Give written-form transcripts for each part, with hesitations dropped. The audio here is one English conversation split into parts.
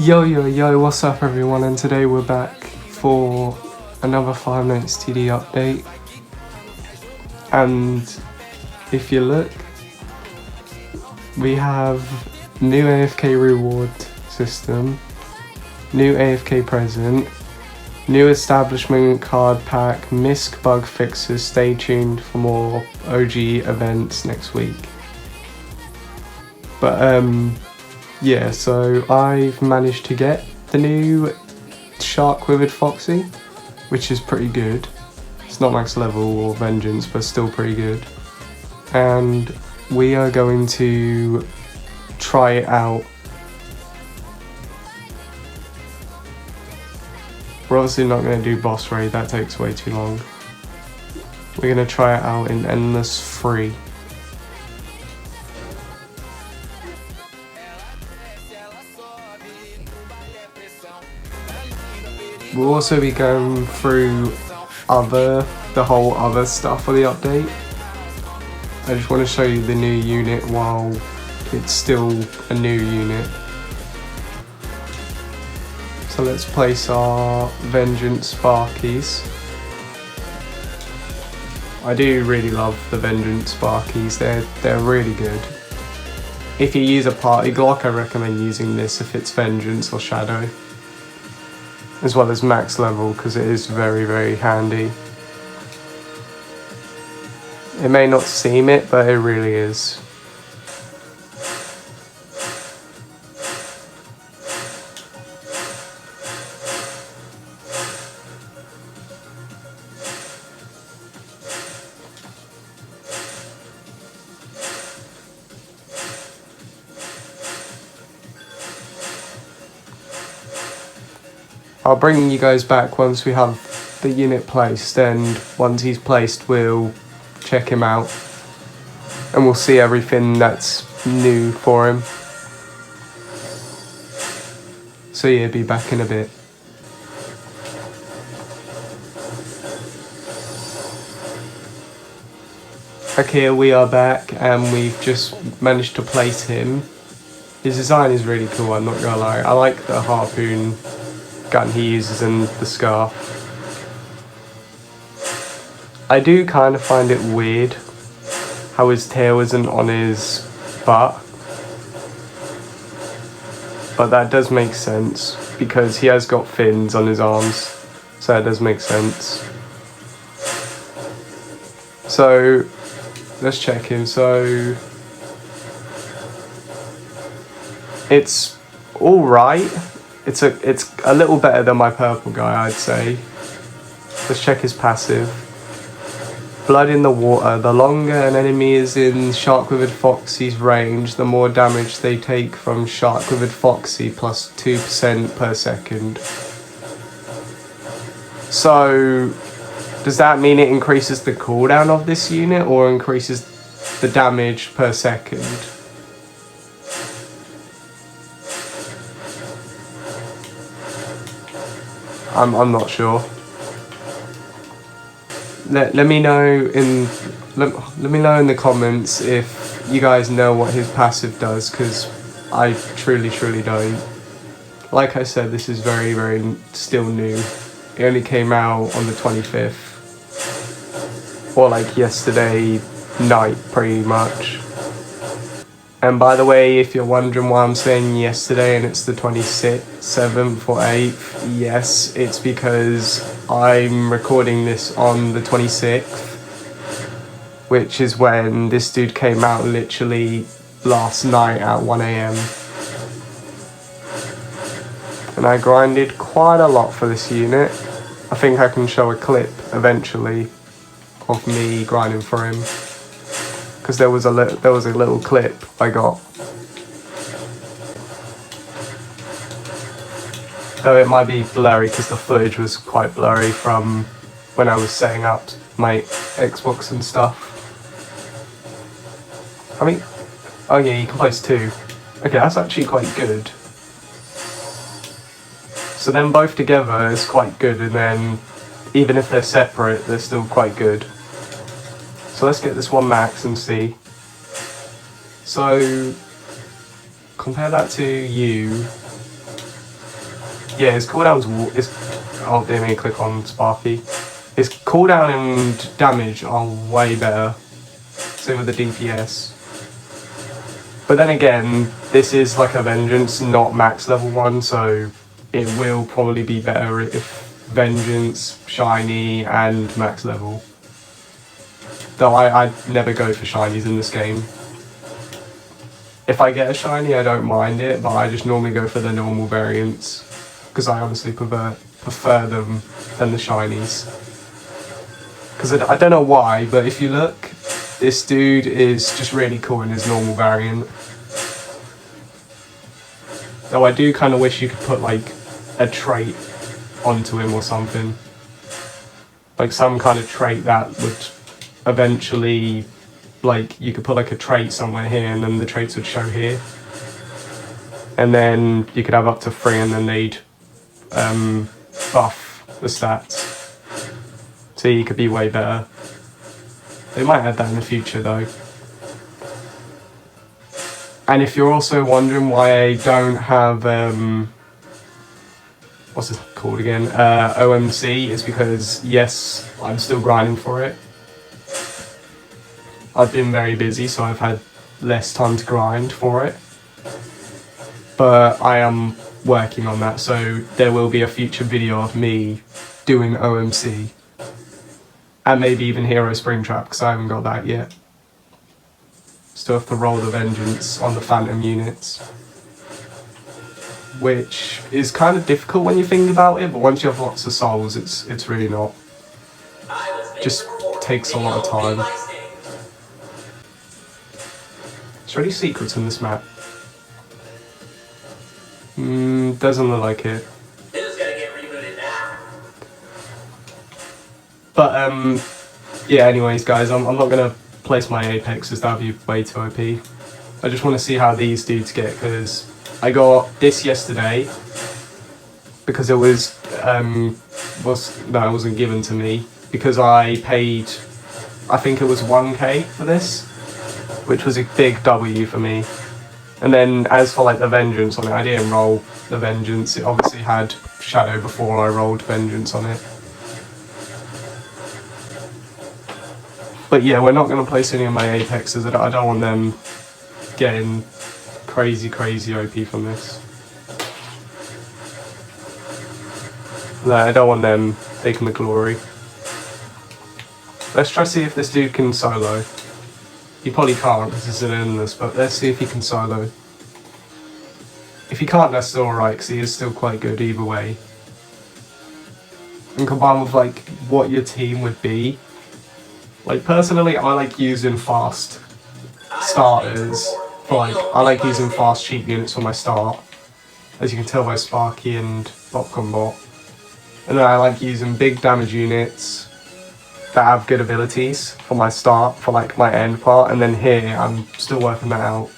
Yo, what's up everyone, and today we're back for another 5 minutes TD update. And if you look, we have new AFK reward system, new AFK present, new establishment card pack, MISC bug fixes. Stay tuned for more OG events next week. But yeah, so I've managed to get the new shark withered foxy, which is pretty good. It's not max level or vengeance, but still pretty good. And we are going to try it out. We're obviously not going to do boss raid, that takes way too long. We're going to try it out in endless free. We'll also be going through the whole other stuff for the update. I just want to show you the new unit while it's still a new unit. So let's place our Vengeance Sparkies. I do really love the Vengeance Sparkies, they're really good. If you use a party Glock, I recommend using this if it's Vengeance or Shadow, as well as max level, because it is very, very handy. It may not seem it, but it really is. I'll bring you guys back once we have the unit placed, and once he's placed we'll check him out and we'll see everything that's new for him. So yeah, be back in a bit. Okay, we are back and we've just managed to place him. His design is really cool, I'm not gonna lie. I like the harpoon gun he uses and the scarf. I do kind of find it weird how his tail isn't on his butt, but that does make sense because he has got fins on his arms, so that does make sense. So let's check him. So it's all right. It's a little better than my purple guy, I'd say. Let's check his passive. Blood in the water. The longer an enemy is in Shark Withered Foxy's range, the more damage they take from Shark Withered Foxy plus 2% per second. So, does that mean it increases the cooldown of this unit or increases the damage per second? I'm not sure. Let me know in let me know in the comments if you guys know what his passive does, because I truly don't. Like I said, this is very, very still new. It only came out on the 25th, or like yesterday night pretty much. And by the way, if you're wondering why I'm saying yesterday and it's the 27th or 8th, yes, it's because I'm recording this on the 26th, which is when this dude came out literally last night at 1 AM. And I grinded quite a lot for this unit. I think I can show a clip eventually of me grinding for him, because there was a little clip I got. Though it might be blurry because the footage was quite blurry from when I was setting up my Xbox and stuff. I mean, oh yeah, you can place 2. Okay, that's actually quite good. So then both together is quite good, and then even if they're separate, they're still quite good. So let's get this one max and see. So compare that to you. Yeah, his cooldown's oh, didn't mean to click on Sparky. His cooldown and damage are way better. Same with the DPS. But then again, this is like a Vengeance, not max level 1, so it will probably be better if Vengeance, Shiny, and max level. Though I never go for Shinies in this game. If I get a Shiny, I don't mind it, but I just normally go for the normal variants. Because I honestly prefer them than the Shinies. Because I don't know why, but if you look, this dude is just really cool in his normal variant. Though I do kind of wish you could put like a trait onto him or something. Like some kind of trait that would eventually, like you could put like a trait somewhere here and then the traits would show here. And then you could have up to 3 and then they'd buff the stats. So you could be way better. They might add that in the future though. And if you're also wondering why I don't have, what's it called again? OMC, is because, yes, I'm still grinding for it. I've been very busy, so I've had less time to grind for it. But I am working on that, so there will be a future video of me doing OMC. And maybe even Hero Springtrap, because I haven't got that yet. Still have to roll the Vengeance on the Phantom units. Which is kind of difficult when you think about it, but once you have lots of souls, it's really not. Just takes a lot of time. Is there any secrets in this map? Doesn't look like it. But yeah, anyways guys, I'm not gonna place my Apexes, that'd be way too OP. I just want to see how these dudes get, because I got this yesterday because it was it wasn't given to me, because I paid, I think it was 1k for this, which was a big W for me. And then as for like the Vengeance on it, I didn't roll the Vengeance, it obviously had Shadow before I rolled Vengeance on it. But yeah, we're not going to place any of my Apexes. I don't want them getting crazy OP from this. No, I don't want them taking the glory. Let's try to see if this dude can solo. He probably can't because it's an endless, but let's see if he can solo. If he can't, that's still alright, because he is still quite good either way. And combined with like what your team would be. Like personally, I like using fast starters. I like using fast cheap units for my start, as you can tell by Sparky and Popcorn Bot. And then I like using big damage units that have good abilities for my start, for like my end part, and then here I'm still working that out.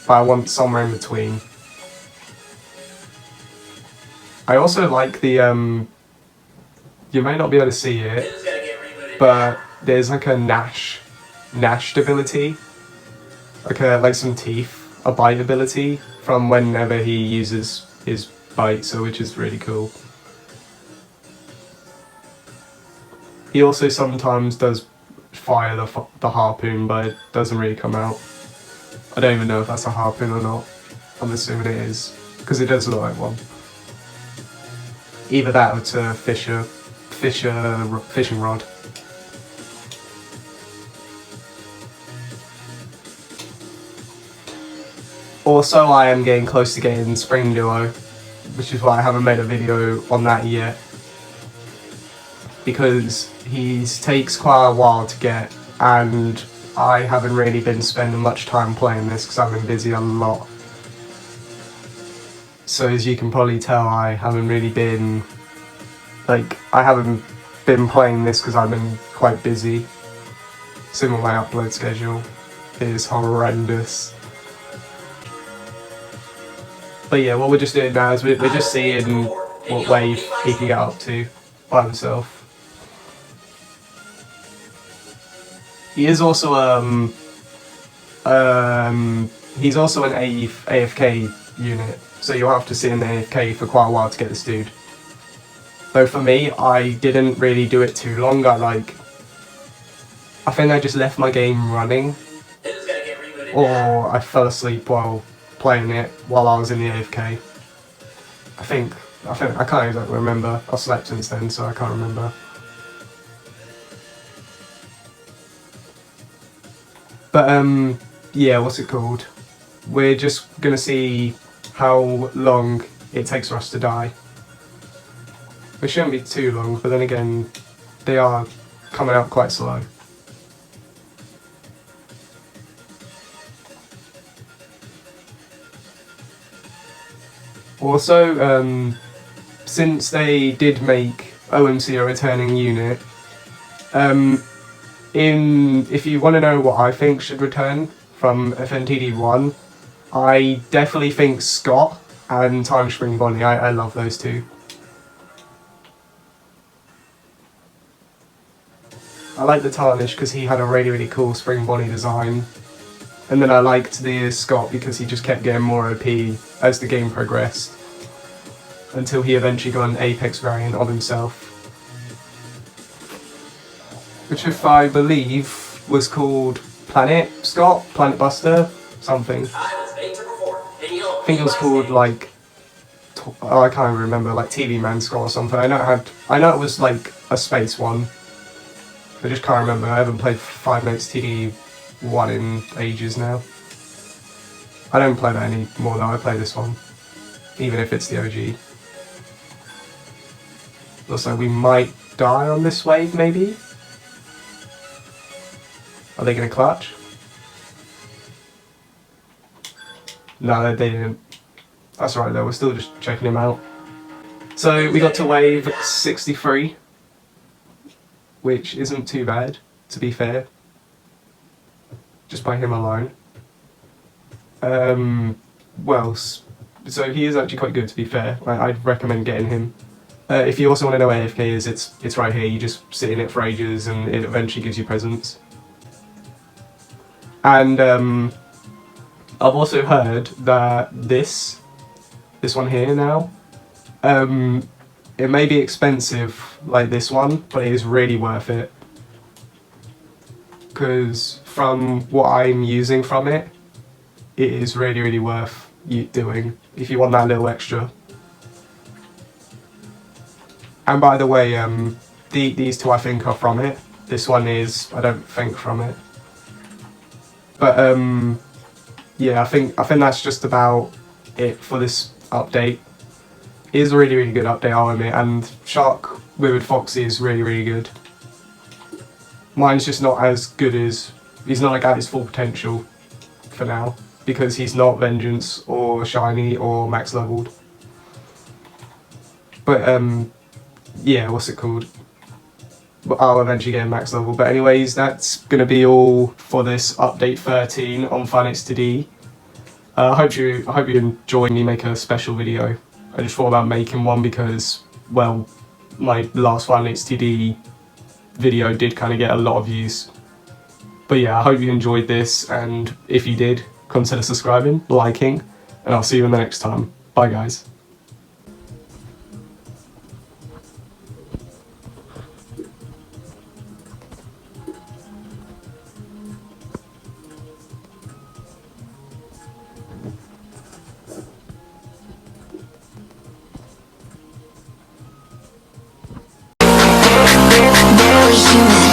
But I want somewhere in between. I also like the you may not be able to see it, but there's like a gnashed ability, like some teeth, a bite ability from whenever he uses his bite, so which is really cool. He also sometimes does fire the harpoon, but it doesn't really come out. I don't even know if that's a harpoon or not. I'm assuming it is, because it does look like one. Either that or it's a fishing rod. Also, I am getting close to getting Spring Duo, which is why I haven't made a video on that yet. Because he takes quite a while to get, and I haven't really been spending much time playing this because I've been busy a lot. So as you can probably tell, I haven't really been, I haven't been playing this because I've been quite busy. Same with my upload schedule. It is horrendous. But yeah, what we're just doing now is we're just seeing what wave he can get up to by himself. He is also he's also an AFK unit, so you'll have to sit in the AFK for quite a while to get this dude. Though for me, I didn't really do it too long. I think I just left my game running, or I fell asleep while playing it while I was in the AFK. I think I can't exactly remember. I've slept since then, so I can't remember. But yeah, what's it called? We're just gonna see how long it takes for us to die. It shouldn't be too long, but then again, they are coming out quite slow. Also, since they did make OMC a returning unit, if you want to know what I think should return from fntd 1, I definitely think Scott and Time Spring Bonnie. I love those two. I like the Tarnish because he had a really cool Spring Bonnie design. And then I liked the Scott because he just kept getting more OP as the game progressed. Until he eventually got an Apex variant of himself. Which, if I believe, was called Planet Scott? Planet Buster? Something. I think it was called like... oh, I can't even remember, like TV Man Scott or something. I know it was like a space one. I just can't remember. I haven't played Five Nights TD 1 in ages now. I don't play that anymore though, I play this one. Even if it's the OG. Looks like we might die on this wave, maybe? Are they gonna clutch? No, they didn't. That's alright though, we're still just checking him out. So we got to wave 63. Which isn't too bad, to be fair. Just by him alone. Well, so he is actually quite good, to be fair. I'd recommend getting him. If you also want to know where AFK is, it's right here. You just sit in it for ages and it eventually gives you presents. And I've also heard that this one here now, it may be expensive like this one, but it is really worth it. Because from what I'm using from it, it is really worth you doing if you want that little extra. And by the way, these two I think are from it. This one is, I don't think, from it. But yeah, I think that's just about it for this update. It is a really good update, I'll admit, and Shark Withered Foxy is really good. Mine's just not as good as, he's not like at his full potential for now, because he's not Vengeance or Shiny or max leveled. But yeah, what's it called? I'll eventually get max level. But anyways, that's gonna be all for this update 13 on fntd. I hope you enjoyed me make a special video. I just thought about making one because, well, my last fntd video did kind of get a lot of views. But yeah, I hope you enjoyed this, and if you did, consider subscribing, liking, and I'll see you in the next time. Bye guys. There was you.